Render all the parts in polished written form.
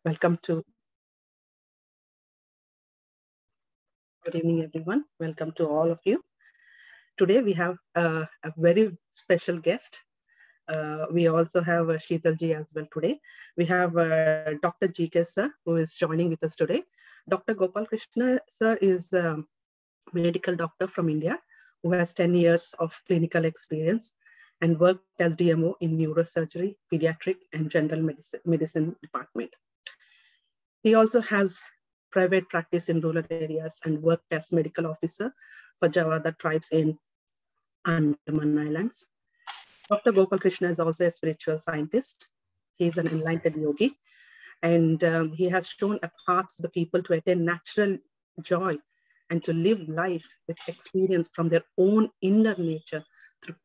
Welcome to Good evening, everyone. Welcome to all of you. Today we have a very special guest. We also have Sheetal ji as well today. We have Dr. G.K. sir, who is joining with us today. Dr. Gopal Krishna sir is a medical doctor from India who has 10 years of clinical experience and worked as DMO in neurosurgery, pediatric, and general medicine department. He also has private practice in rural areas and worked as medical officer for Javada tribes in Andaman Islands. Dr. Gopal Krishna is also a spiritual scientist. He is an enlightened yogi, and he has shown a path to the people to attain natural joy and to live life with experience from their own inner nature through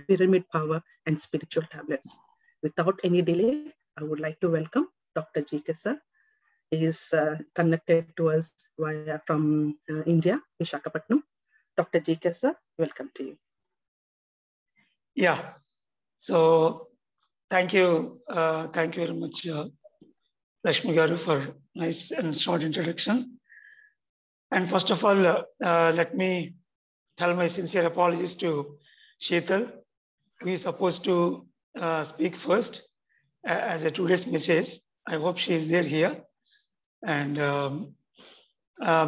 pyramid power and spiritual tablets. Without any delay, I would like to welcome Dr. G.K. sir. He is connected to us from India, Visakhapatnam. Dr. G.K. sir, welcome to you. Yeah, so thank you very much, Rashmi Garu, for nice and short introduction. And first of all, let me tell my sincere apologies to Sheetal, who is supposed to speak first as a today's message. I hope she is there here. And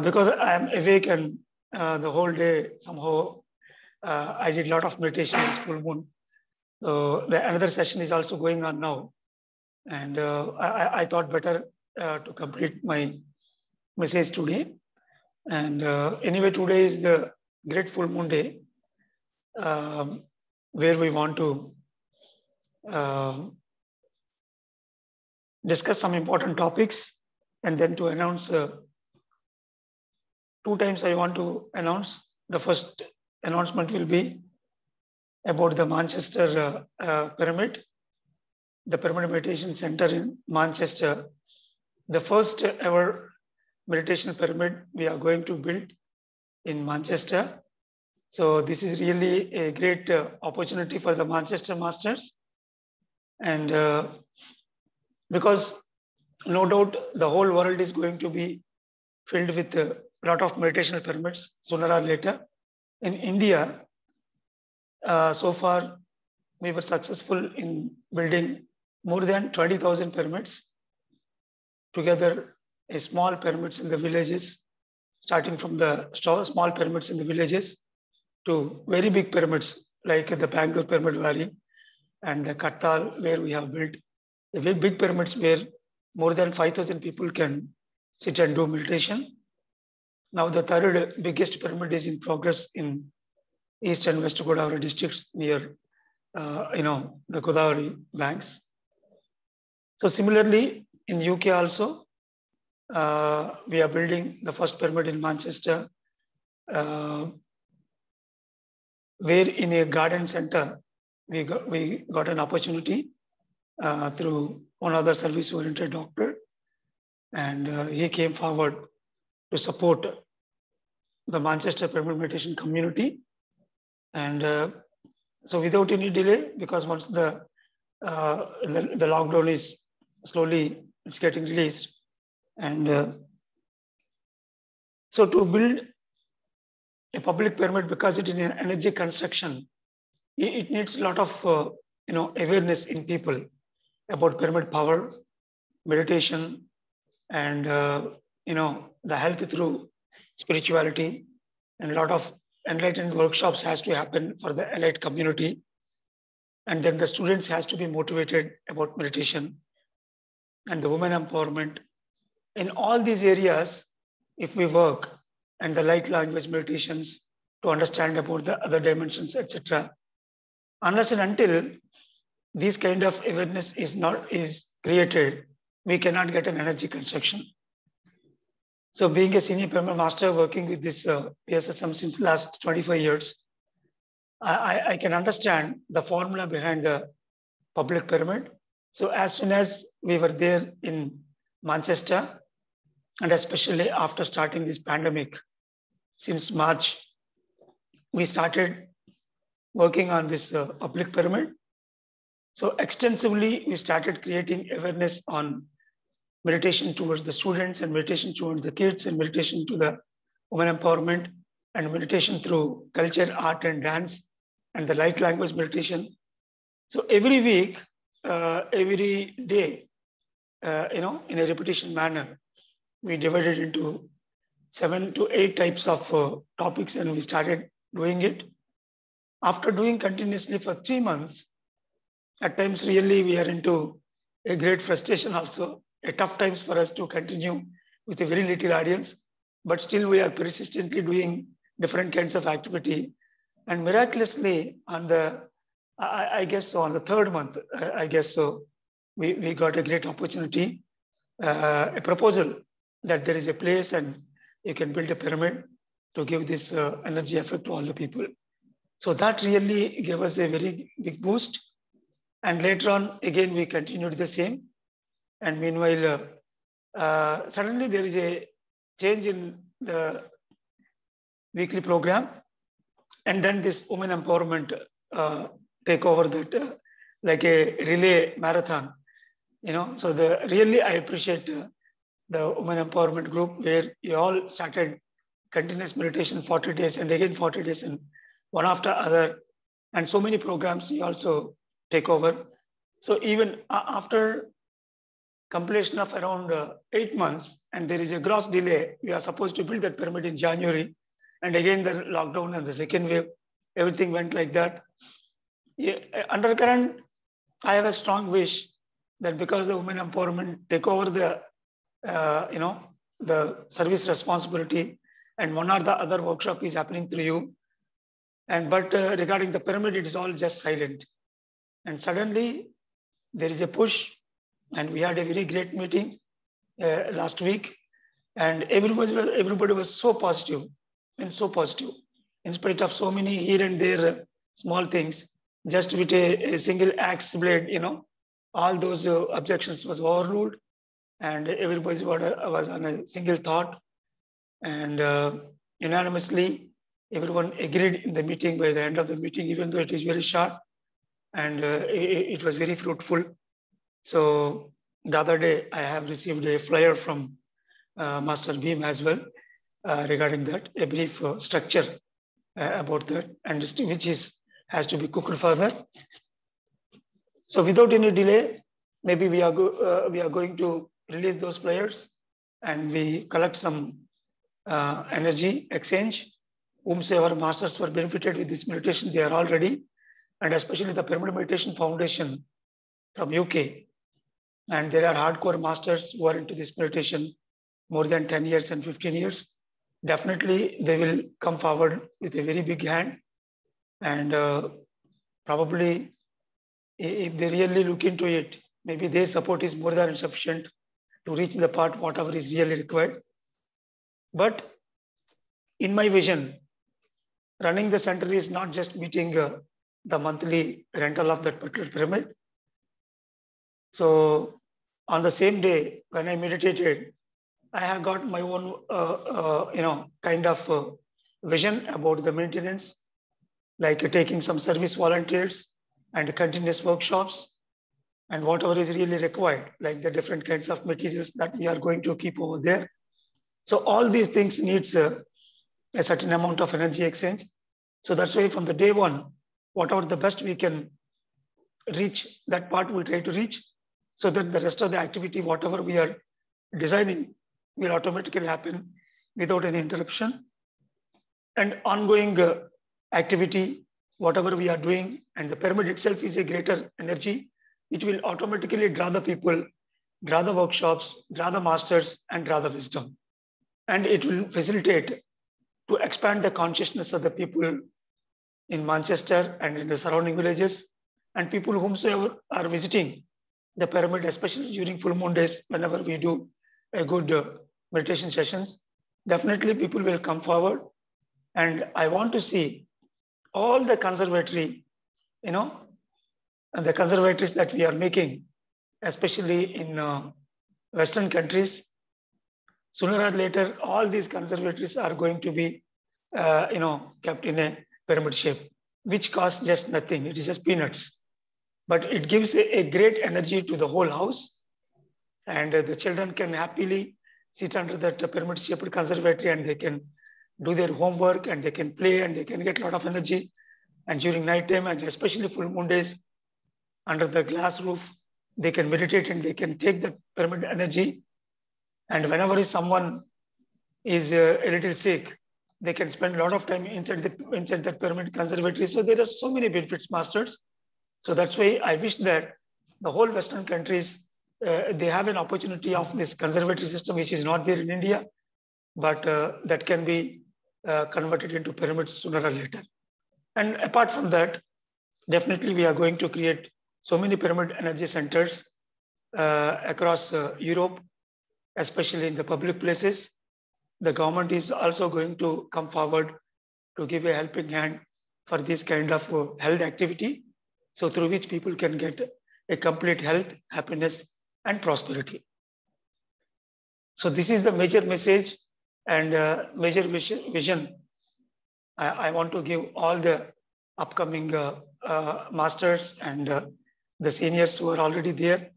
because I am awake and the whole day somehow I did a lot of meditation this full moon. So another session is also going on now. And I thought better to complete my message today. And anyway, today is the great full moon day where we want to discuss some important topics and then to announce 2 times I want to announce. The first announcement will be about the Manchester Pyramid, the Pyramid Meditation Center in Manchester. The first ever meditation pyramid we are going to build in Manchester. So this is really a great opportunity for the Manchester Masters. And because no doubt the whole world is going to be filled with a lot of meditational pyramids sooner or later. In India, so far we were successful in building more than 20,000 pyramids. Together, a small pyramids in the villages, starting from the small pyramids in the villages to very big pyramids like the Bangalore Pyramid Valley and the Kattal, where we have built the very big pyramids where more than 5,000 people can sit and do meditation. Now the third biggest pyramid is in progress in East and West Godavari districts near the Godavari banks. So similarly, in UK also, we are building the first pyramid in Manchester, where in a garden center, we got an opportunity through one other service-oriented doctor, and he came forward to support the Manchester Pyramid Meditation community. And so without any delay, because once the lockdown is slowly, it's getting released. And so to build a public pyramid, because it is an energy construction, it needs a lot of awareness in people about pyramid power, meditation, and the health through spirituality, and a lot of enlightened workshops has to happen for the elite community. And then the students has to be motivated about meditation and the women empowerment. In all these areas, if we work and the light language meditations to understand about the other dimensions, etc., unless and until this kind of awareness is created, we cannot get an energy construction. So being a senior pyramid master working with this PSSM since last 25 years, I can understand the formula behind the public pyramid. So as soon as we were there in Manchester, and especially after starting this pandemic, since March, we started working on this public pyramid. So extensively, we started creating awareness on meditation towards the students and meditation towards the kids and meditation to the women empowerment and meditation through culture, art and dance and the light language meditation. So every week, every day, in a repetition manner, we divided into 7 to 8 types of topics and we started doing it. After doing continuously for 3 months, at times really we are into a great frustration also, a tough times for us to continue with a very little audience, but still we are persistently doing different kinds of activity. And miraculously on the, I guess so on the 3rd month, I guess so, we got a great opportunity, a proposal that there is a place and you can build a pyramid to give this energy effect to all the people. So that really gave us a very big boost. And later on, again, we continued the same. And meanwhile, suddenly there is a change in the weekly program. And then this women empowerment take over that, like a relay marathon, So really, I appreciate the women empowerment group where you all started continuous meditation 40 days and again 40 days and one after other. And so many programs you also take over. So even after completion of around 8 months, and there is a gross delay, we are supposed to build that pyramid in January. And again, the lockdown and the second wave, everything went like that. Yeah, undercurrent, I have a strong wish that because the women empowerment take over the, the service responsibility and one or the other workshop is happening through you. But regarding the pyramid, it is all just silent. And suddenly there is a push and we had a very great meeting last week and everybody was so positive and so positive in spite of so many here and there small things, just with a single axe blade, all those objections was overruled and everybody was on a single thought and unanimously everyone agreed in the meeting by the end of the meeting, even though it is very short and it was very fruitful. So the other day I have received a flyer from Master Beam as well regarding that, a brief structure about that and which has to be cooked further. So without any delay, maybe we are going to release those flyers and we collect some energy exchange. Whomsoever masters were benefited with this meditation, they are all ready, and especially the Pyramid Meditation Foundation from UK. And there are hardcore masters who are into this meditation more than 10 years and 15 years. Definitely, they will come forward with a very big hand. And probably, if they really look into it, maybe their support is more than sufficient to reach the part whatever is really required. But in my vision, running the center is not just meeting the monthly rental of that particular pyramid. So on the same day when I meditated, I have got my own, kind of vision about the maintenance, like taking some service volunteers and continuous workshops and whatever is really required, like the different kinds of materials that we are going to keep over there. So all these things needs a certain amount of energy exchange. So that's why from the day one, whatever the best we can reach, that part we try to reach, so that the rest of the activity, whatever we are designing, will automatically happen without any interruption. And ongoing activity, whatever we are doing, and the pyramid itself is a greater energy, it will automatically draw the people, draw the workshops, draw the masters, and draw the wisdom. And it will facilitate to expand the consciousness of the people in Manchester and in the surrounding villages, and people whomsoever are visiting the pyramid, especially during full moon days, whenever we do a good meditation sessions, definitely people will come forward. And I want to see all the conservatory, and the conservatories that we are making, especially in Western countries, sooner or later, all these conservatories are going to be, kept in a pyramid shape, which costs just nothing. It is just peanuts, but it gives a great energy to the whole house. and the children can happily sit under that pyramid-shaped conservatory, and they can do their homework, and they can play, and they can get a lot of energy. And during night time, and especially full moon days, under the glass roof, they can meditate and they can take the pyramid energy. And whenever someone is a little sick, they can spend a lot of time inside the pyramid conservatory. So there are so many benefits, masters. So that's why I wish that the whole Western countries, they have an opportunity of this conservatory system, which is not there in India, but that can be converted into pyramids sooner or later. And apart from that, definitely we are going to create so many pyramid energy centers across Europe, especially in the public places. The government is also going to come forward to give a helping hand for this kind of health activity, so through which people can get a complete health, happiness, and prosperity. So this is the major message and major vision I want to give all the upcoming masters and the seniors who are already there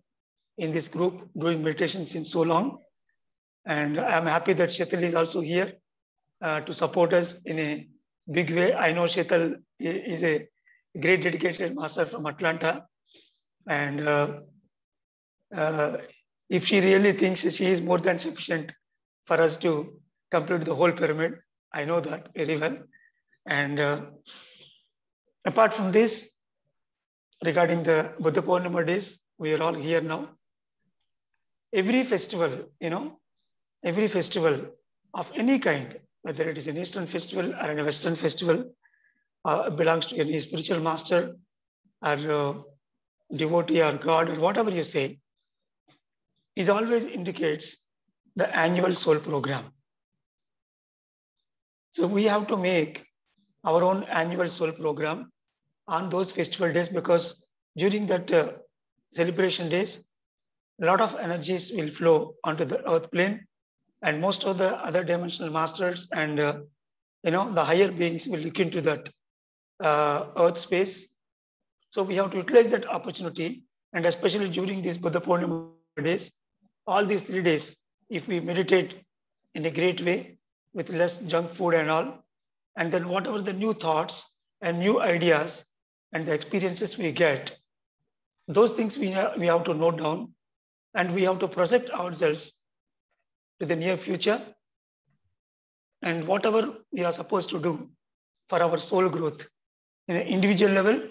in this group doing meditation since so long. And I'm happy that Sheetal is also here to support us in a big way. I know Sheetal is a great dedicated master from Atlanta. And if she really thinks she is more than sufficient for us to complete the whole pyramid, I know that very well. And apart from this, regarding the Buddha Purnima days, we are all here now. Every festival, every festival of any kind, whether it is an Eastern festival or a Western festival, belongs to any spiritual master or devotee or God or whatever you say, it always indicates the annual soul program. So we have to make our own annual soul program on those festival days, because during that celebration days, a lot of energies will flow onto the earth plane, and most of the other dimensional masters and the higher beings will look into that earth space. So we have to utilize that opportunity, and especially during these Buddha Purnima days, all these 3 days, if we meditate in a great way with less junk food and all, and then whatever the new thoughts and new ideas and the experiences we get, those things we have to note down, and we have to project ourselves to the near future, and whatever we are supposed to do for our soul growth in the individual level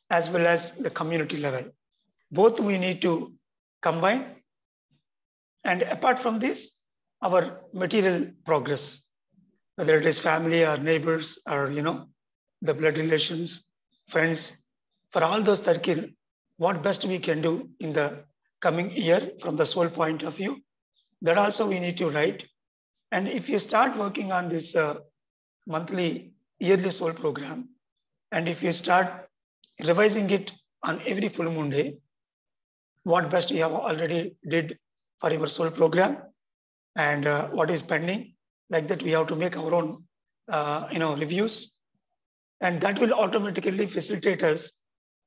as well as the community level. Both we need to combine. And apart from this, our material progress, whether it is family or neighbors or the blood relations, friends, for all those circle, what best we can do in the coming year from the soul point of view, that also we need to write. And if you start working on this monthly, yearly soul program, and if you start revising it on every full moon day, what best you have already did for your soul program and what is pending, like that we have to make our own reviews, and that will automatically facilitate us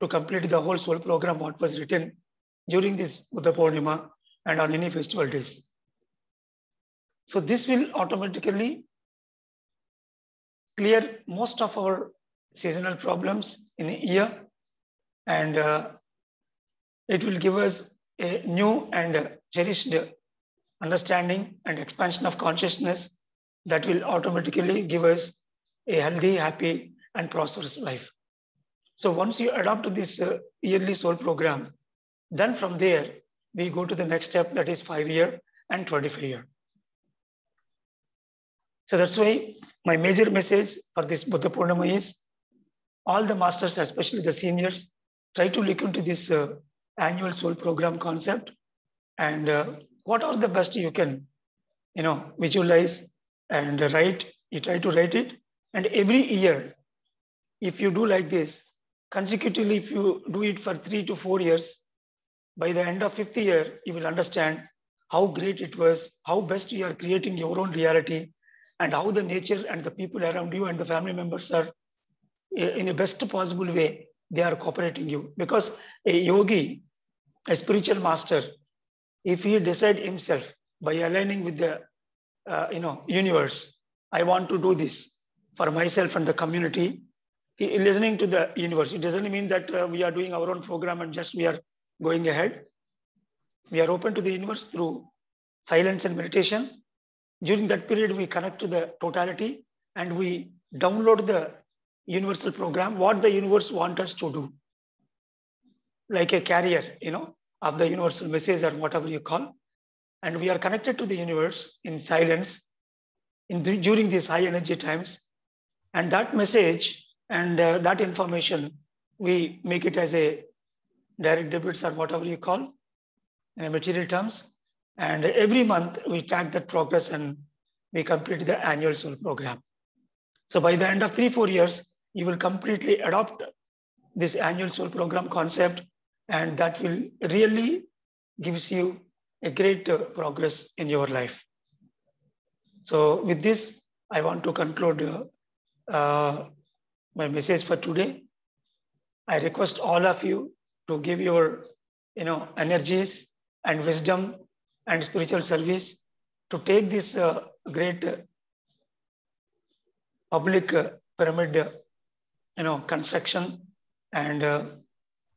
to complete the whole soul program what was written during this Buddha Purnima and on any festival days. So this will automatically clear most of our seasonal problems in a year, and it will give us a new and cherished understanding and expansion of consciousness that will automatically give us a healthy, happy, and prosperous life. So once you adopt this yearly soul program, then from there, we go to the next step, that is 5-year and 25-year. So that's why my major message for this Buddha Purnima is, all the masters, especially the seniors, try to look into this annual soul program concept, and what are the best you can, visualize and write. You try to write it, and every year, if you do like this, consecutively, if you do it for 3 to 4 years, by the end of 5th year, you will understand how great it was, how best you are creating your own reality, and how the nature and the people around you and the family members are in a best possible way, they are cooperating you. Because a yogi, a spiritual master, if he decide himself by aligning with the universe, I want to do this for myself and the community. Listening to the universe, it doesn't mean that we are doing our own program and just we are going ahead. We are open to the universe through silence and meditation. During that period, we connect to the totality and we download the universal program, what the universe wants us to do, like a carrier, of the universal message or whatever you call. And we are connected to the universe in silence during these high energy times. And that message and that information, we make it as a direct debits or whatever you call in material terms. And every month we track that progress and we complete the annual soul program. So by the end of 3-4 years, you will completely adopt this annual soul program concept, and that will really gives you a great progress in your life. So with this, I want to conclude my message for today. I request all of you to give your energies and wisdom and spiritual service to take this great public pyramid construction, and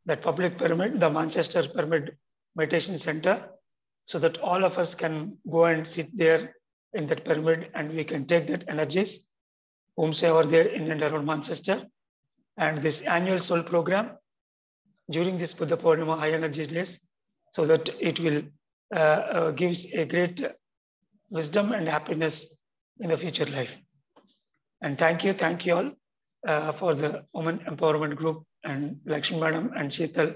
that public pyramid, the Manchester Pyramid Meditation Center, so that all of us can go and sit there in that pyramid and we can take that energies whomsoever there in and around Manchester. And this annual soul program during this Buddha Purnima high energy days, so that it will gives a great wisdom and happiness in the future life. And thank you all for the Women Empowerment Group and Lakshmi Madam and Sheetal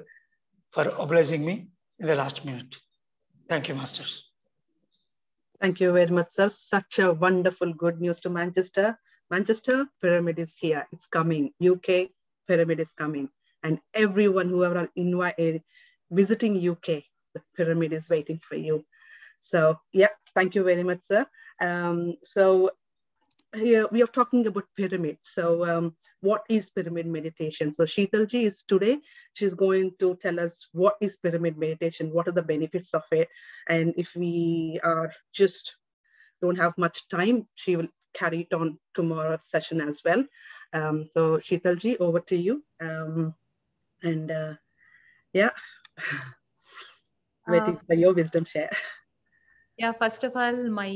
for obliging me in the last minute. Thank you, Masters. Thank you very much, sir. Such a wonderful good news to Manchester. Manchester pyramid is here. It's coming. UK pyramid is coming. And everyone who are visiting UK, the pyramid is waiting for you. So yeah, thank you very much, sir. So here we are talking about pyramids. So what is pyramid meditation? So Sheetalji is today, she's going to tell us what is pyramid meditation, what are the benefits of it. And if we are don't have much time, she will carry it on tomorrow's session as well. So Sheetalji, over to you. Yeah, waiting for your wisdom share. Yeah, first of all, my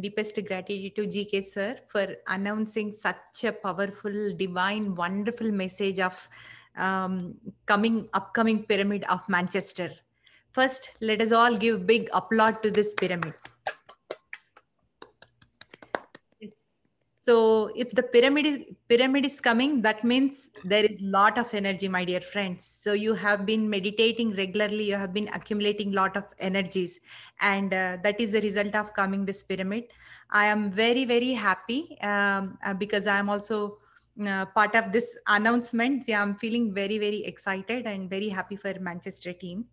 deepest gratitude to GK sir for announcing such a powerful, divine, wonderful message of upcoming pyramid of Manchester. First, let us all give big applaud to this pyramid. Yes. So if the pyramid is coming, that means there is a lot of energy, my dear friends. So you have been meditating regularly, you have been accumulating a lot of energies, and that is the result of coming this pyramid. I am very, very happy because I am also part of this announcement. Yeah, I'm feeling very, very excited and very happy for Manchester team.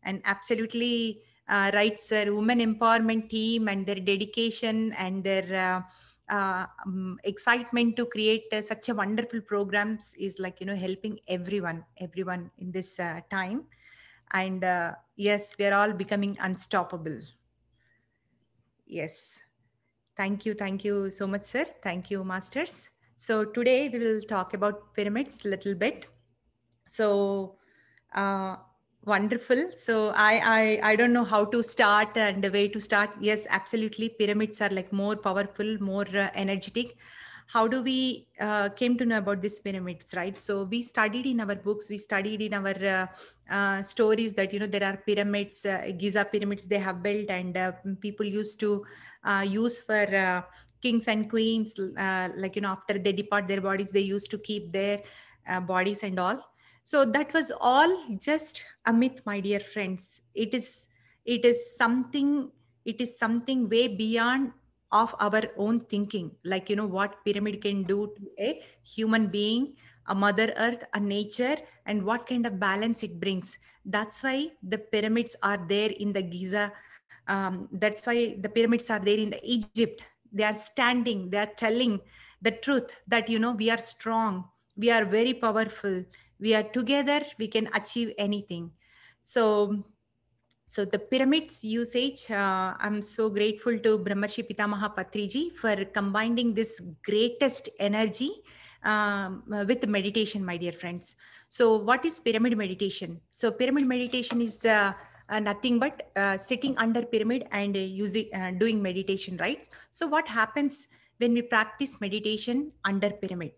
And absolutely right, sir, women empowerment team and their dedication and their excitement to create such a wonderful programs is helping everyone in this time. And yes, we are all becoming unstoppable. Yes, thank you so much, sir. Thank you, masters. So today we will talk about pyramids a little bit. So wonderful. So I don't know how to start and the way to start. Yes, absolutely. Pyramids are like more powerful, more energetic. How do we came to know about these pyramids, right? So we studied in our books, we studied in our stories that, there are pyramids, Giza pyramids they have built, and people used to use for kings and queens, after they depart their bodies, they used to keep their bodies and all. So that was all just a myth, my dear friends. It is something way beyond of our own thinking. What pyramid can do to a human being, a mother earth, a nature, and what kind of balance it brings. That's why the pyramids are there in the Giza. That's why the pyramids are there in the Egypt. They are standing, they are telling the truth that, we are strong, we are very powerful, we are together, we can achieve anything. So So the pyramids usage, I'm so grateful to Brahmarshi Pitamaha Patriji for combining this greatest energy with meditation, my dear friends. So what is pyramid meditation? So pyramid meditation is nothing but sitting under pyramid and doing meditation, right? So what happens when we practice meditation under pyramid?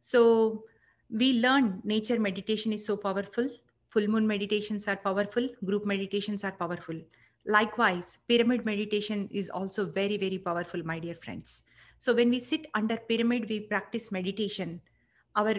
So we learn nature meditation is so powerful. Full moon meditations are powerful. Group meditations are powerful. Likewise, pyramid meditation is also very, very powerful, my dear friends. So when we sit under pyramid, we practice meditation. Our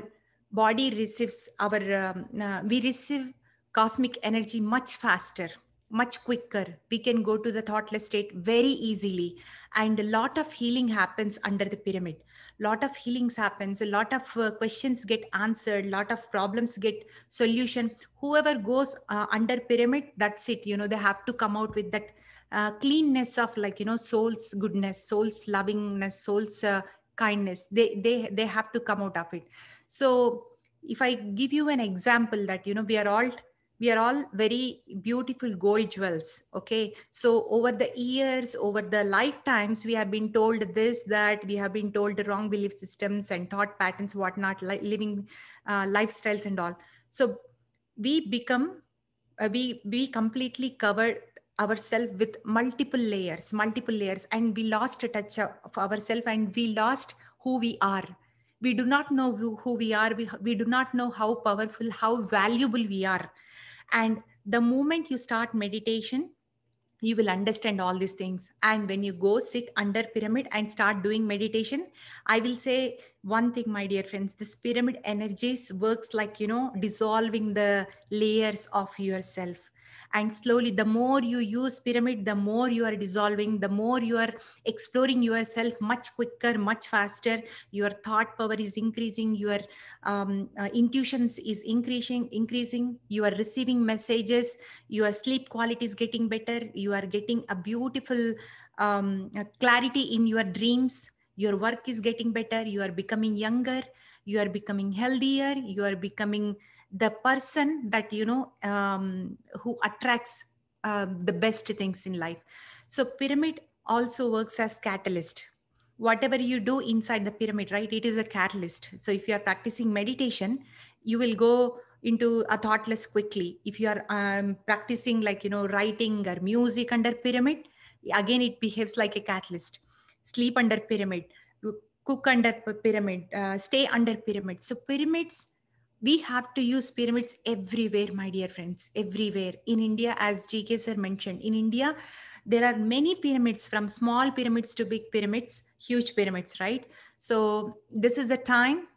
body receives we receive cosmic energy much faster, much quicker. We can go to the thoughtless state very easily, and a lot of healing happens under the pyramid. Lot of healings happens, a lot of questions get answered, lot of problems get solution. Whoever goes under pyramid, that's it, they have to come out with that cleanness of, like, soul's goodness, soul's lovingness, soul's kindness. They have to come out of it. So if I give you an example that, we are all very beautiful gold jewels. Okay. So over the years, over the lifetimes, we have been told this, that we have been told the wrong belief systems and thought patterns, whatnot, living lifestyles and all. So we become, we completely covered ourselves with multiple layers, and we lost a touch of ourselves, and we lost who we are. We do not know who we are. We do not know how powerful, how valuable we are. And the moment you start meditation, you will understand all these things. And when you go sit under pyramid and start doing meditation, I will say one thing, my dear friends, this pyramid energies works like, dissolving the layers of yourself. And slowly, the more you use pyramid, the more you are dissolving, the more you are exploring yourself much quicker, much faster. Your thought power is increasing, your intuitions is increasing, you are receiving messages, your sleep quality is getting better, you are getting a beautiful clarity in your dreams, your work is getting better, you are becoming younger, you are becoming healthier, you are becoming the person that, who attracts the best things in life. So pyramid also works as catalyst. Whatever you do inside the pyramid, right, it is a catalyst. So if you are practicing meditation, you will go into a thoughtless quickly. If you are practicing, like, writing or music under pyramid, again it behaves like a catalyst. Sleep under pyramid, cook under pyramid, stay under pyramid. So pyramids, we have to use pyramids everywhere, my dear friends, everywhere. In India, as GK sir mentioned, in India there are many pyramids, from small pyramids to big pyramids, huge pyramids, right? So this is a time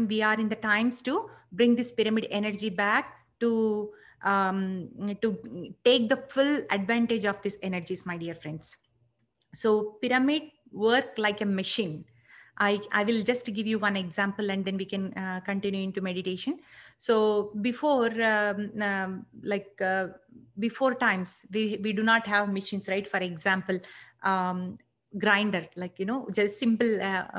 we are in the times to bring this pyramid energy back to take the full advantage of these energies, my dear friends. So pyramid work like a machine. I will just give you one example, and then we can continue into meditation. So before before times, we do not have machines, right? For example, grinder, like, just simple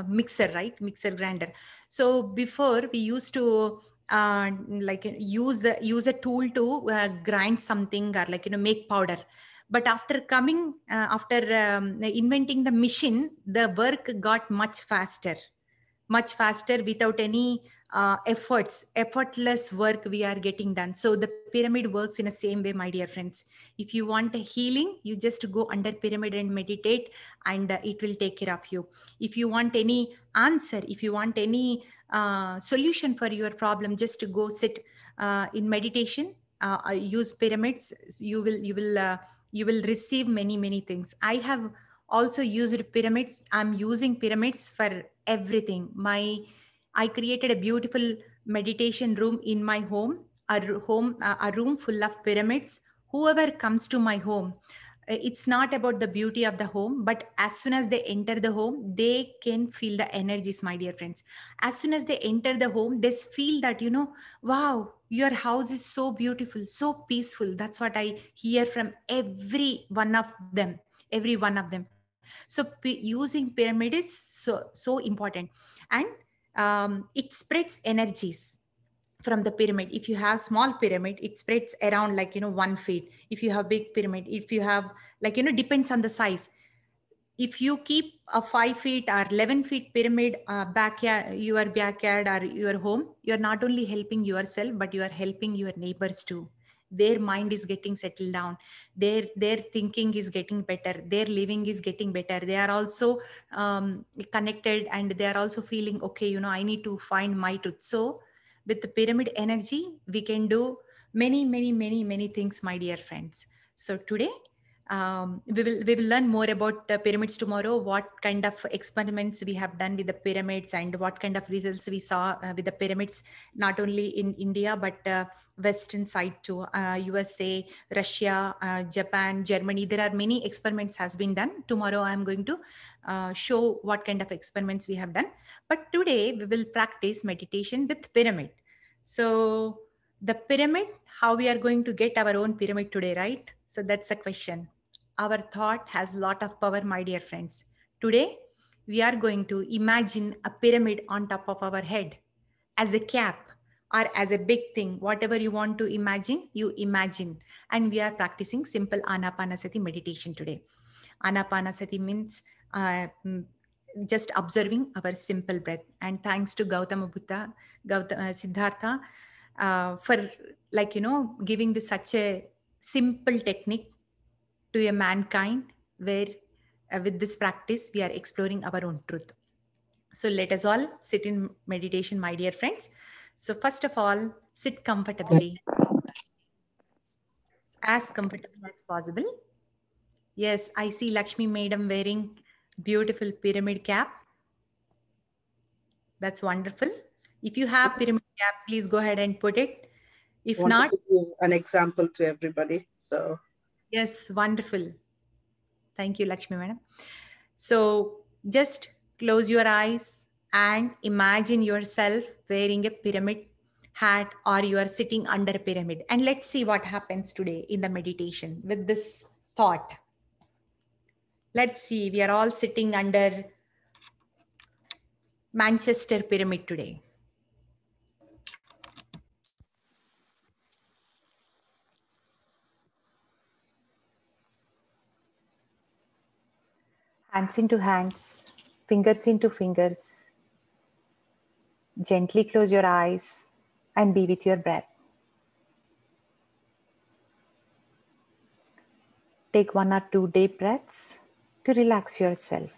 mixer, right? Mixer, grinder. So before, we used to use a tool to grind something, or, like, make powder. But after inventing the machine, the work got much faster without any effortless work we are getting done. So the pyramid works in the same way, my dear friends. If you want a healing, you just go under pyramid and meditate, and it will take care of you. If you want any answer, if you want any solution for your problem, just go sit in meditation, use pyramids. You will receive many things. I have also used pyramids. I'm using pyramids for everything. I created a beautiful meditation room in my home, a room full of pyramids. Whoever comes to my home, it's not about the beauty of the home, but as soon as they enter the home, they can feel the energies, my dear friends. As soon as they enter the home, they feel that, wow, your house is so beautiful, so peaceful. That's what I hear from every one of them. So using pyramid is so important. And it spreads energies. from the pyramid. If you have small pyramid, it spreads around like 1 feet. If you have big pyramid, if you have like depends on the size. If you keep a 5 feet or 11 feet pyramid backyard, your backyard or your home, you're not only helping yourself, but you are helping your neighbors too. Their mind is getting settled down, their thinking is getting better, their living is getting better. They are also connected, and they are also feeling okay, I need to find my truth. So with the pyramid energy, we can do many, many, many, many things, my dear friends. So today we will learn more about pyramids tomorrow. What kind of experiments we have done with the pyramids, and what kind of results we saw with the pyramids, not only in India but Western side too, USA, Russia, Japan, Germany. There are many experiments has been done. Tomorrow I am going to show what kind of experiments we have done. But today we will practice meditation with pyramid. So the pyramid, how we are going to get our own pyramid today, right? So that's the question. Our thought has a lot of power, my dear friends. Today, we are going to imagine a pyramid on top of our head as a cap or as a big thing. Whatever you want to imagine, you imagine. And we are practicing simple Anapanasati meditation today. Anapanasati means just observing our simple breath. And thanks to Gautama Buddha, Siddhartha, for giving this such a simple technique to a mankind, where with this practice we are exploring our own truth. So let us all sit in meditation, my dear friends. So first of all, sit comfortably, as comfortable as possible. Yes, I see Lakshmi Madam wearing beautiful pyramid cap. That's wonderful. If you have pyramid cap, please go ahead and put it. If Wanted not, to give an example to everybody. So yes, wonderful. Thank you, Lakshmi Madam. So just close your eyes and imagine yourself wearing a pyramid hat, or you are sitting under a pyramid. And let's see what happens today in the meditation with this thought. Let's see, we are all sitting under Manchester Pyramid today. Hands into hands, fingers into fingers. Gently close your eyes and be with your breath. Take 1 or 2 deep breaths to relax yourself.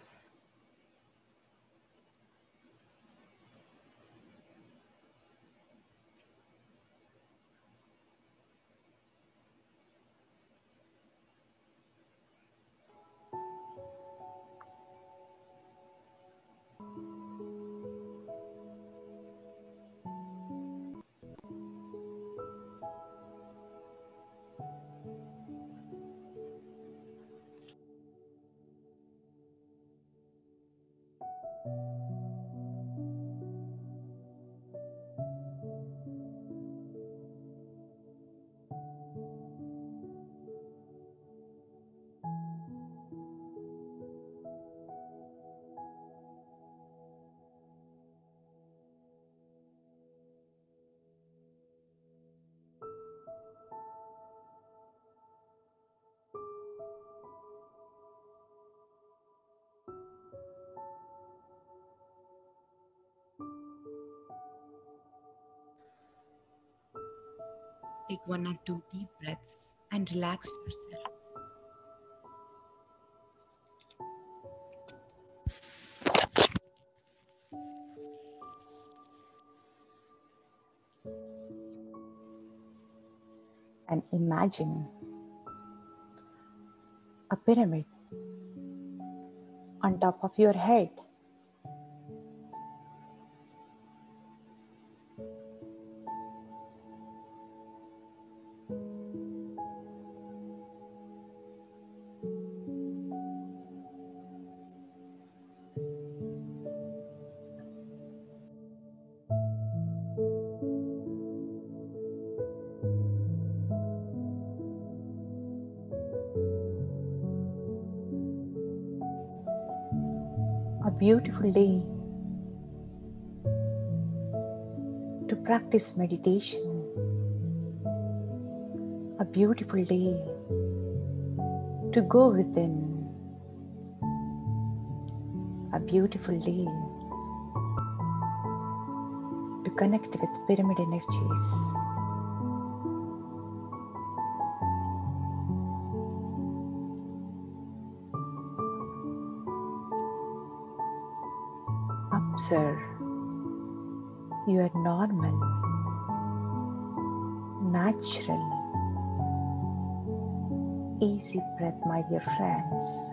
Take 1 or 2 deep breaths and relax yourself. And imagine a pyramid on top of your head. A beautiful day to practice meditation. A beautiful day to go within. A beautiful day to connect with pyramid energies. Observe your normal, natural, easy breath, my dear friends.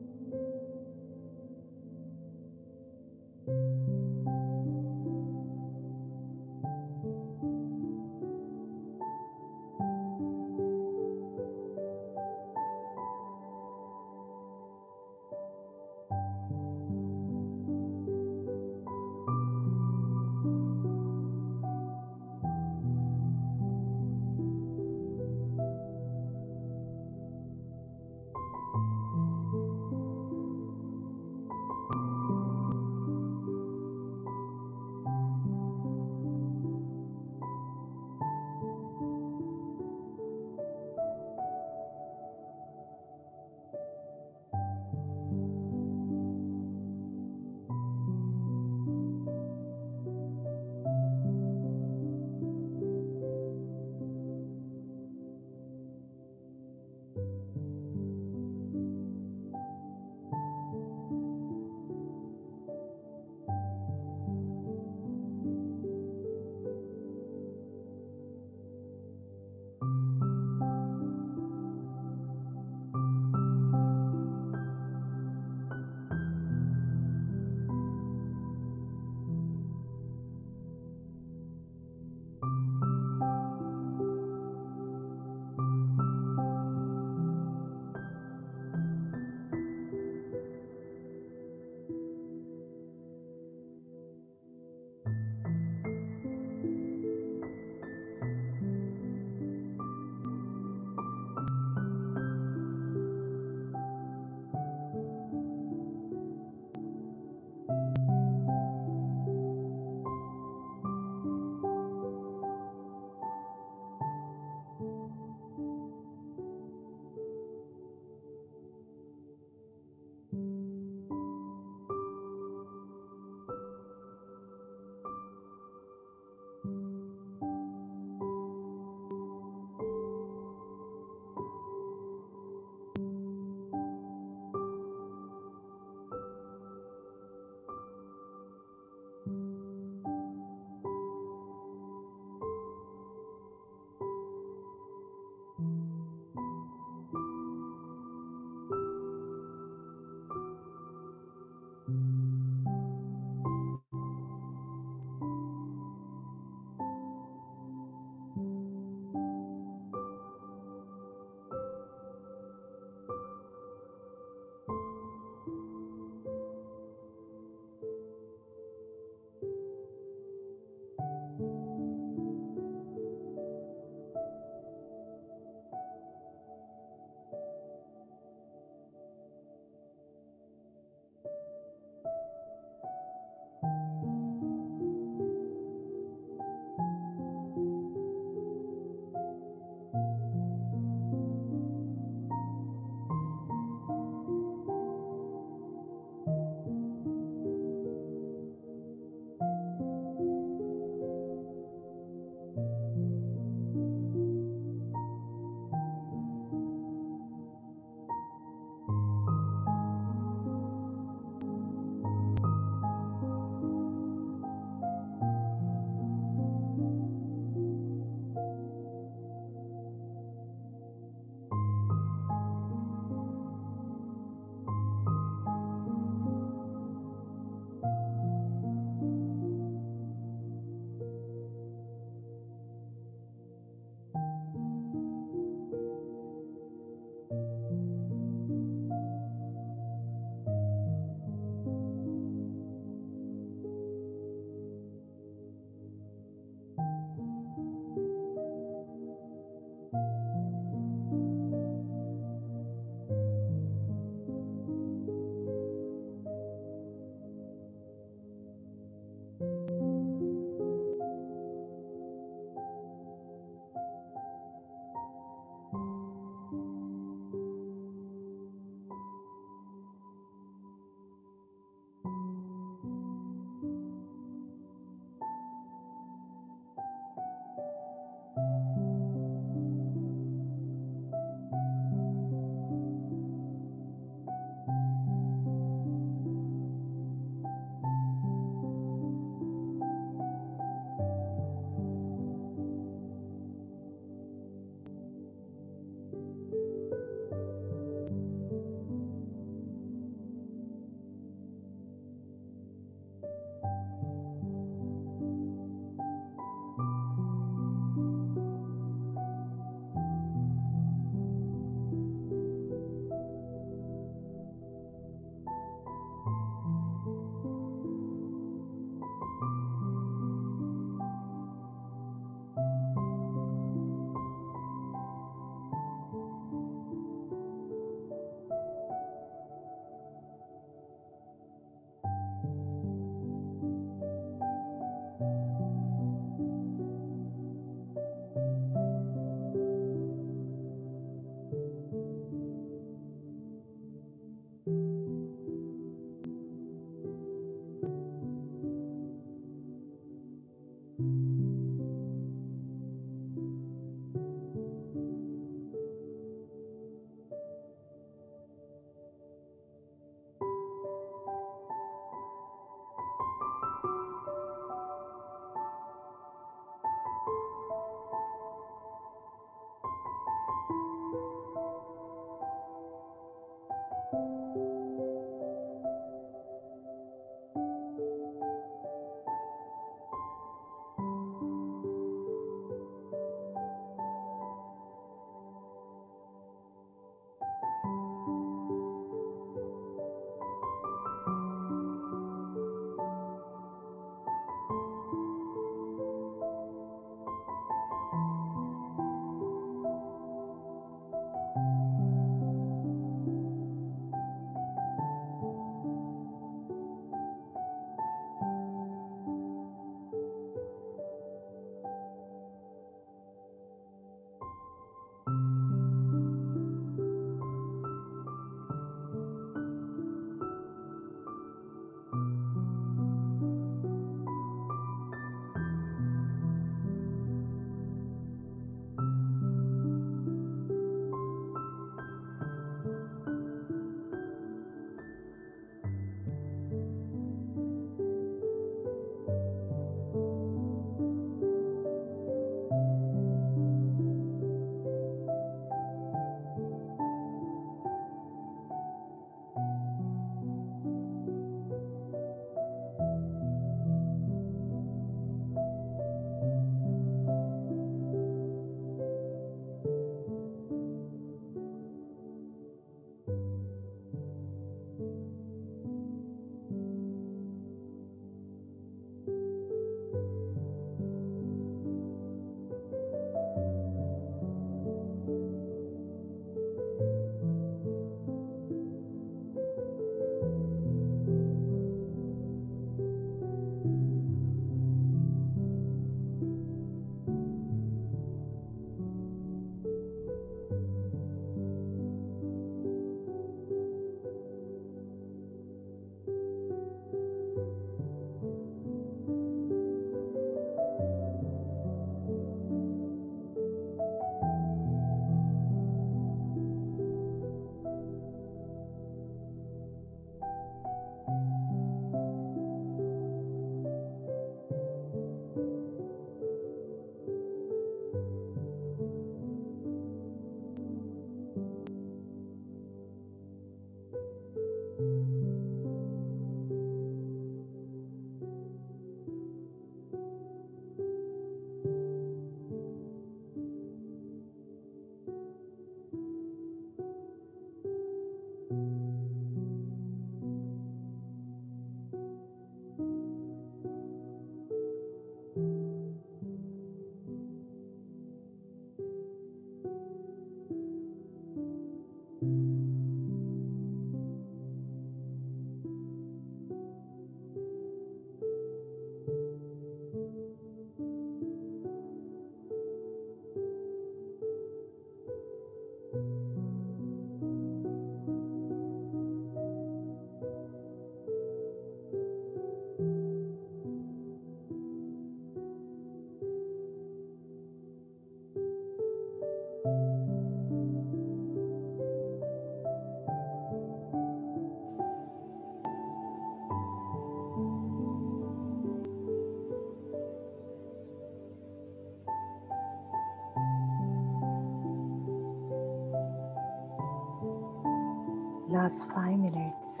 last 5 minutes,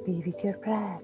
be with your breath.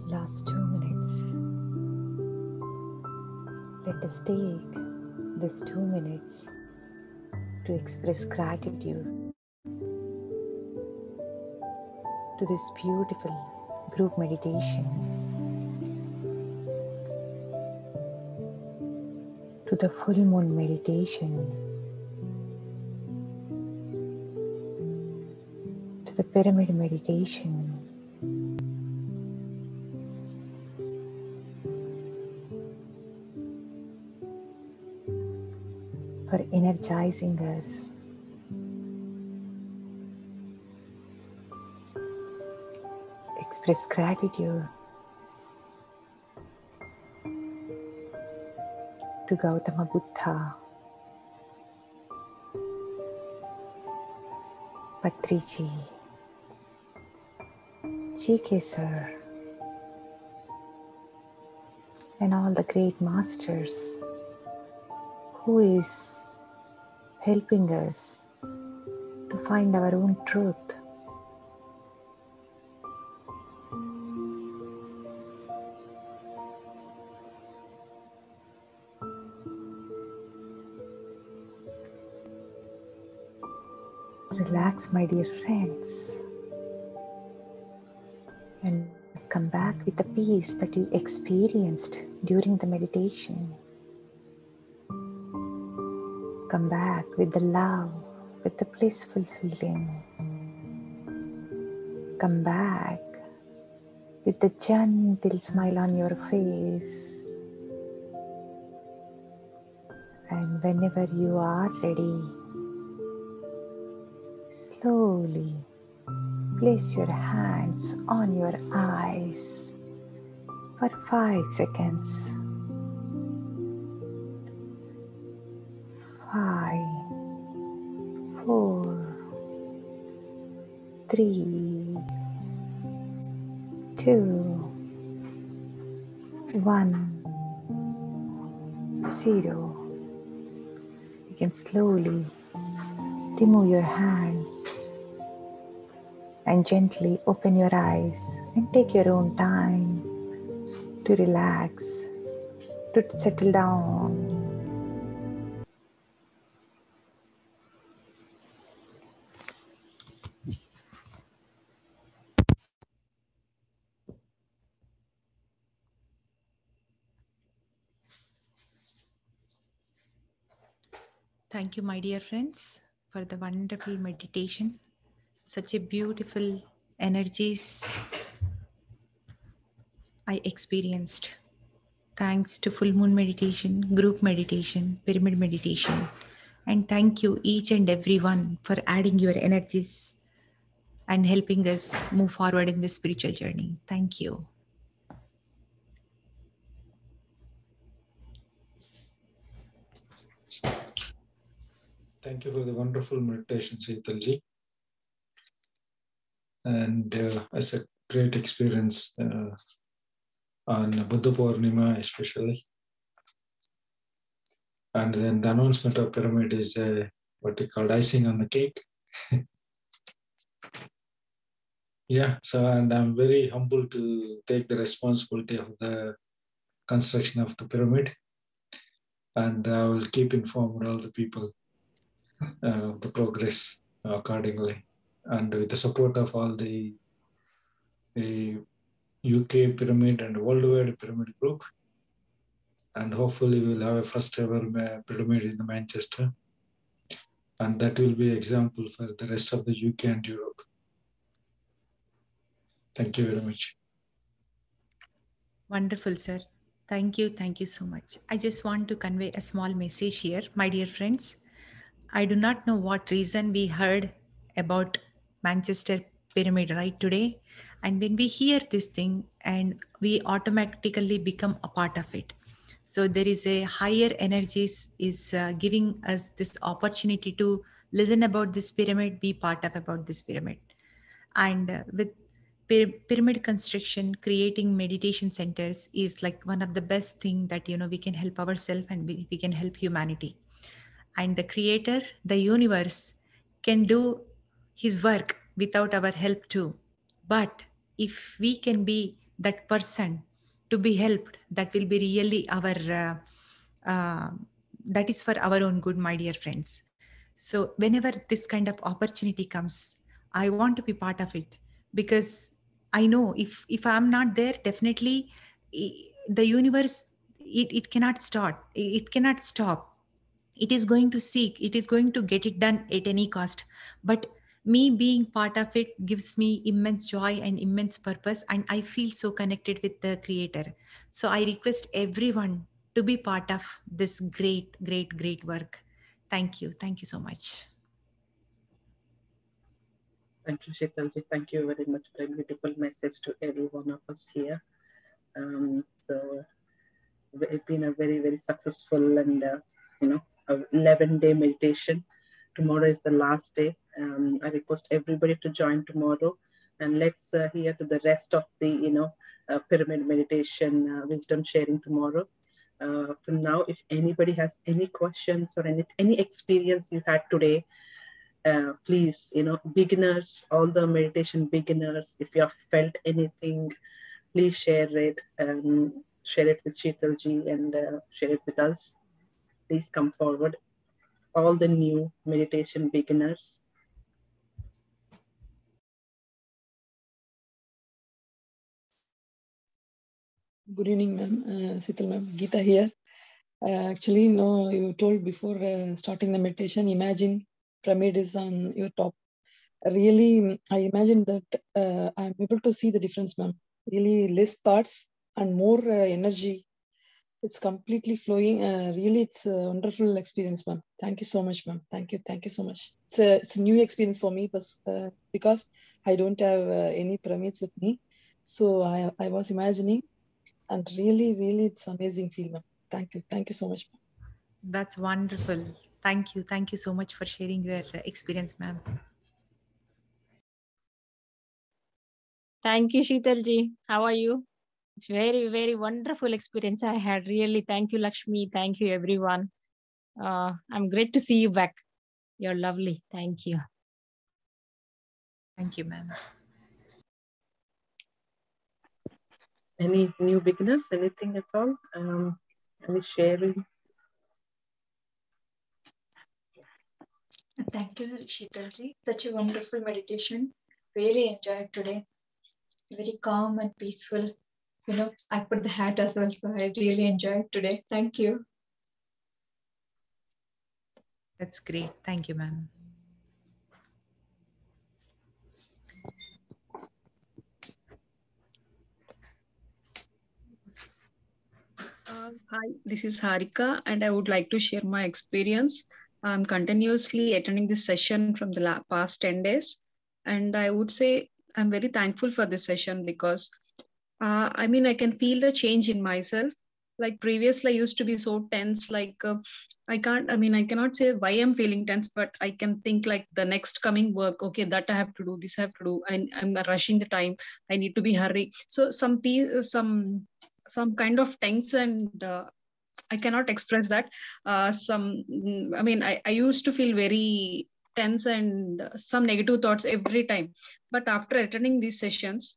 Last 2 minutes. Let us take this 2 minutes to express gratitude to this beautiful group meditation, to the full moon meditation, to the pyramid meditation, for energizing us. Express gratitude to Gautama Buddha, Patriji, GK Sir, and all the great masters who is helping us to find our own truth. Relax, my dear friends, and come back with the peace that you experienced during the meditation. Come back with the love, with the blissful feeling. Come back with the gentle smile on your face. And whenever you are ready, slowly place your hands on your eyes for 5 seconds. 5, 4, 3, 2, 1, 0. You can slowly remove your hands and gently open your eyes and take your own time to relax, to settle down. Thank you, my dear friends, for the wonderful meditation. Such a beautiful energies I experienced. Thanks to full moon meditation, group meditation, pyramid meditation. And thank you each and everyone for adding your energies and helping us move forward in this spiritual journey. Thank you. Thank you for the wonderful meditation, Sheetalji. And it's a great experience on Buddha Purnima especially. And then the announcement of pyramid is what they call icing on the cake. Yeah, so and I'm very humble to take the responsibility of the construction of the pyramid. And I will keep informed all the people of the progress accordingly. And with the support of all the UK pyramid and worldwide pyramid group. And hopefully we'll have a first ever pyramid in Manchester. And that will be an example for the rest of the UK and Europe. Thank you very much. Wonderful, sir. Thank you. Thank you so much. I just want to convey a small message here, my dear friends. I do not know what reason we heard about Manchester Pyramid right today. And when we hear this thing and we automatically become a part of it. So there is a higher energies is giving us this opportunity to listen about this pyramid, be part of about this pyramid. And with pyramid construction, creating meditation centers is like one of the best thing that we can help ourselves and we can help humanity. And the creator, the universe, can do his work without our help too. But if we can be that person to be helped, that will be really our that is for our own good, my dear friends. So whenever this kind of opportunity comes, I want to be part of it, because I know if I'm not there, definitely the universe, it cannot start, it cannot stop. It is going to seek, it is going to get it done at any cost. But me being part of it gives me immense joy and immense purpose, and I feel so connected with the creator. So I request everyone to be part of this great work. Thank you so much. Thank you, Sheetalji. Thank you very much for a beautiful message to every one of us here. So it's been a very successful and 11-day meditation. Tomorrow is the last day. I request everybody to join tomorrow, and let's hear to the rest of the pyramid meditation wisdom sharing tomorrow. For now, if anybody has any questions or any experience you had today, please, beginners, all the meditation beginners, if you have felt anything, please share it. Share it with Sheetalji and share it with us. Please come forward. All the new meditation beginners. Good evening, ma'am. Sheetal ma'am, Geeta here. Actually, no, you told before starting the meditation, imagine pyramid is on your top. Really, I imagine that I'm able to see the difference, ma'am. Really less thoughts and more energy. It's completely flowing. Really, it's a wonderful experience, ma'am. Thank you so much, ma'am. Thank you so much. It's a new experience for me, but because I don't have any pyramids with me. So I was imagining, and really, it's amazing feel, ma'am. Thank you so much, ma'am. That's wonderful. Thank you so much for sharing your experience, ma'am. Thank you, Sheetalji. How are you? It's very wonderful experience I had. Really, thank you, Lakshmi. Thank you, everyone. I'm great to see you back. You're lovely. Thank you. Thank you, ma'am. Any new beginners? Anything at all? Any sharing? Thank you, Sheetalji. Such a wonderful meditation. Really enjoyed today. Very calm and peaceful. I put the hat as well, so I really enjoyed today. Thank you. That's great. Thank you, ma'am. Hi, this is Harika, and I would like to share my experience. I'm continuously attending this session from the past 10 days, and I would say I'm very thankful for this session because I can feel the change in myself. Like previously, I used to be so tense, I cannot say why I'm feeling tense, but I can think like the next coming work, okay, that I have to do, this I have to do, I'm rushing the time, I need to be hurry. So some kind of tense and I cannot express that. I used to feel very tense and some negative thoughts every time. But after attending these sessions,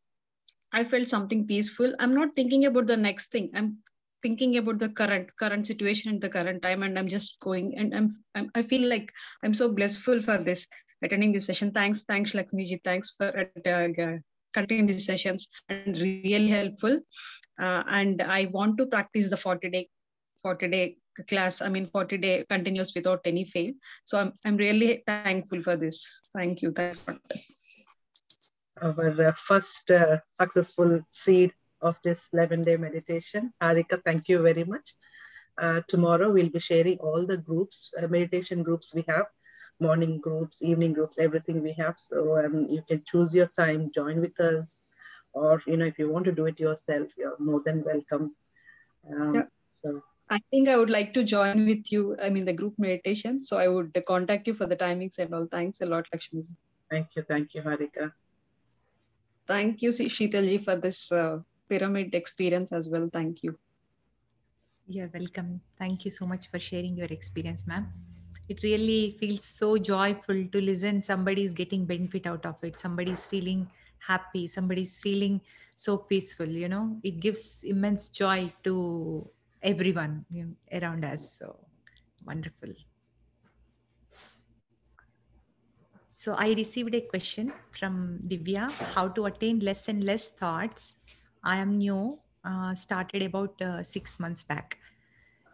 I felt something peaceful. I'm not thinking about the next thing. I'm thinking about the current situation in the current time, and I'm just going. And I feel like I'm so blissful for this attending this session. Thanks, Lakshmiji. Thanks for conducting these sessions and really helpful. And I want to practice the 40-day class. 40-day continuous without any fail. So I'm really thankful for this. Thank you. Thanks for that. Our first successful seed of this 11-day meditation. Harika, thank you very much. Tomorrow we'll be sharing all the groups, meditation groups we have, morning groups, evening groups, everything we have. So you can choose your time, join with us, or if you want to do it yourself, you're more than welcome. So I think I would like to join with you, the group meditation. So I would contact you for the timings and all. Thanks a lot, Lakshmi. Thank you, Harika. Thank you, Sheetalji, for this pyramid experience as well. Thank you. You're welcome. Thank you so much for sharing your experience, ma'am. It really feels so joyful to listen. Somebody is getting benefit out of it. Somebody's feeling happy. Somebody's feeling so peaceful. It gives immense joy to everyone around us. So wonderful. So I received a question from Divya, how to attain less and less thoughts. I am new, started about 6 months back.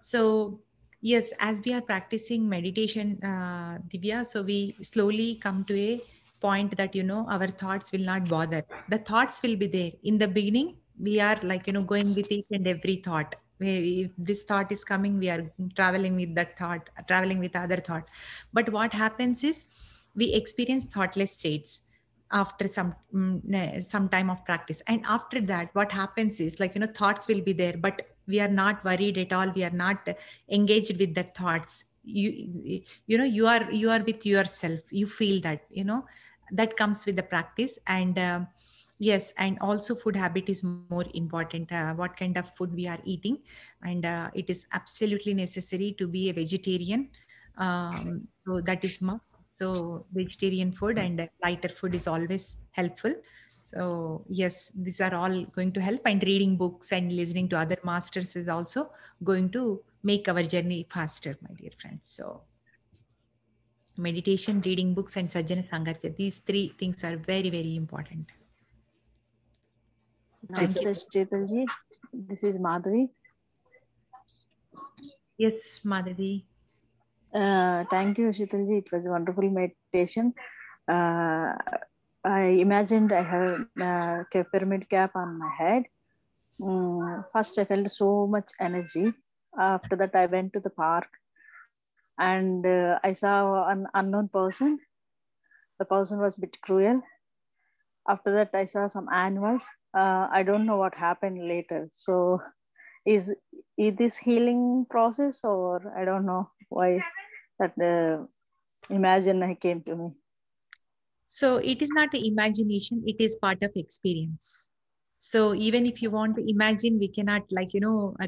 So yes, as we are practicing meditation, Divya, so we slowly come to a point that, our thoughts will not bother. The thoughts will be there. In the beginning, we are going with each and every thought. If this thought is coming, we are traveling with that thought, traveling with other thought. But what happens is, we experience thoughtless states after some time of practice, and after that what happens is thoughts will be there, but we are not worried at all, we are not engaged with the thoughts. You are with yourself, you feel that that comes with the practice. And yes, and also food habit is more important, what kind of food we are eating. And it is absolutely necessary to be a vegetarian, so that is must. So vegetarian food and lighter food is always helpful. So yes, these are all going to help, and reading books and listening to other masters is also going to make our journey faster, my dear friends. So meditation, reading books, and Sajjana Sangatya, these three things are very, very important. Thank you. Sheetalji. This is Madhuri. Yes, Madhuri. Thank you, Sheetalji. It was a wonderful meditation. I imagined I have a pyramid cap on my head. First, I felt so much energy. After that, I went to the park and I saw an unknown person. The person was a bit cruel. After that, I saw some animals. I don't know what happened later. So is this healing process, or I don't know why that imagine came to me? So it is not imagination, it is part of experience. So even if you want to imagine, we cannot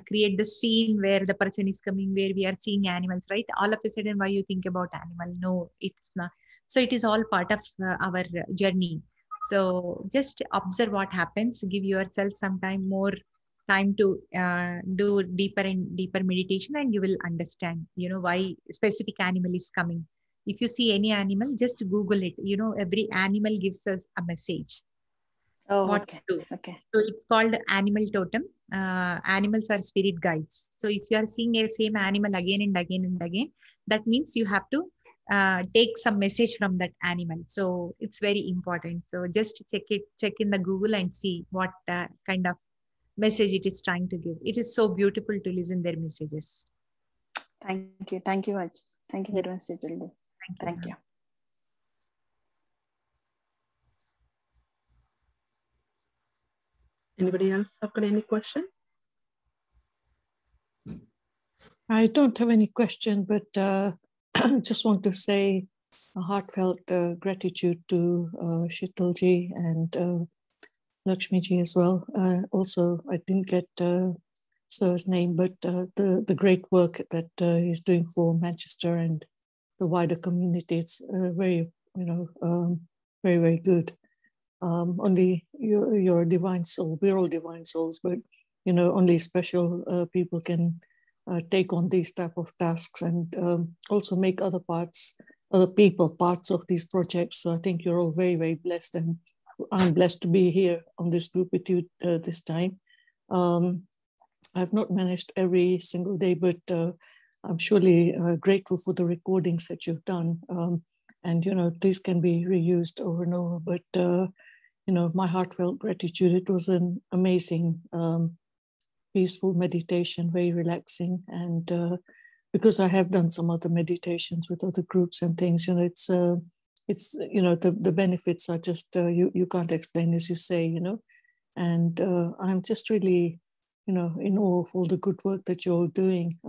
create the scene where the person is coming, where we are seeing animals, right? All of a sudden, why you think about animal? No, it's not. So it is all part of our journey. So just observe what happens, give yourself some more time to do deeper and deeper meditation, and you will understand, why specific animal is coming. If you see any animal, just Google it. Every animal gives us a message. Oh, what okay. to do. Okay. So it's called animal totem. Animals are spirit guides. So if you are seeing a same animal again and again and again, that means you have to take some message from that animal. So it's very important. So just check in the Google and see what kind of message it is trying to give. It is so beautiful to listen their messages. Thank you much. Thank you very much, Sitalji. Thank you. Anybody else have got any question? I don't have any question, but just want to say a heartfelt gratitude to Sheetalji and Lakshmiji as well. Also, I didn't get Sir's name, but the great work that he's doing for Manchester and the wider community. It's very, very, very good. Only you're a divine soul. We're all divine souls, but only special people can take on these type of tasks and also make other people parts of these projects. So I think you're all very, very blessed, and I'm blessed to be here on this group with you this time. I've not managed every single day, but I'm surely grateful for the recordings that you've done. And these can be reused over and over. But my heartfelt gratitude. It was an amazing, peaceful meditation, very relaxing. And because I have done some other meditations with other groups and things, it's the benefits are just you can't explain, as you say, And I'm just really, in awe of all the good work that you're doing.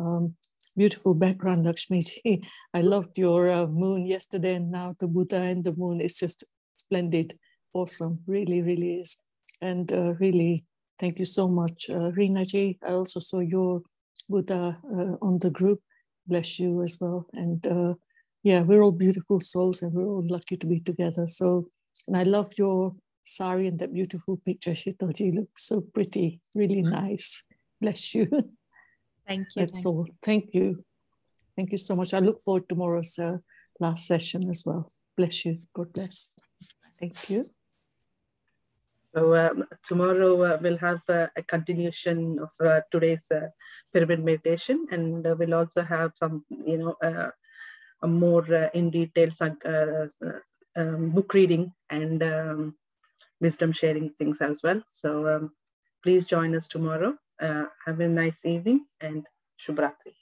Beautiful background, Lakshmiji. I loved your moon yesterday, and now the Buddha and the moon is just splendid, awesome, really, really is. And really, thank you so much. Reenaji, I also saw your Buddha on the group. Bless you as well. And yeah, we're all beautiful souls, and we're all lucky to be together. So, and I love your sari and that beautiful picture, Sheetalji. Look so pretty, really nice. Bless you. Thank you. That's all. Thank you. Thank you so much. I look forward to tomorrow's last session as well. Bless you. God bless. Thank you. So tomorrow we'll have a continuation of today's pyramid meditation, and we'll also have some, a more in detail book reading and wisdom sharing things as well. So please join us tomorrow. Have a nice evening and Shubhratri.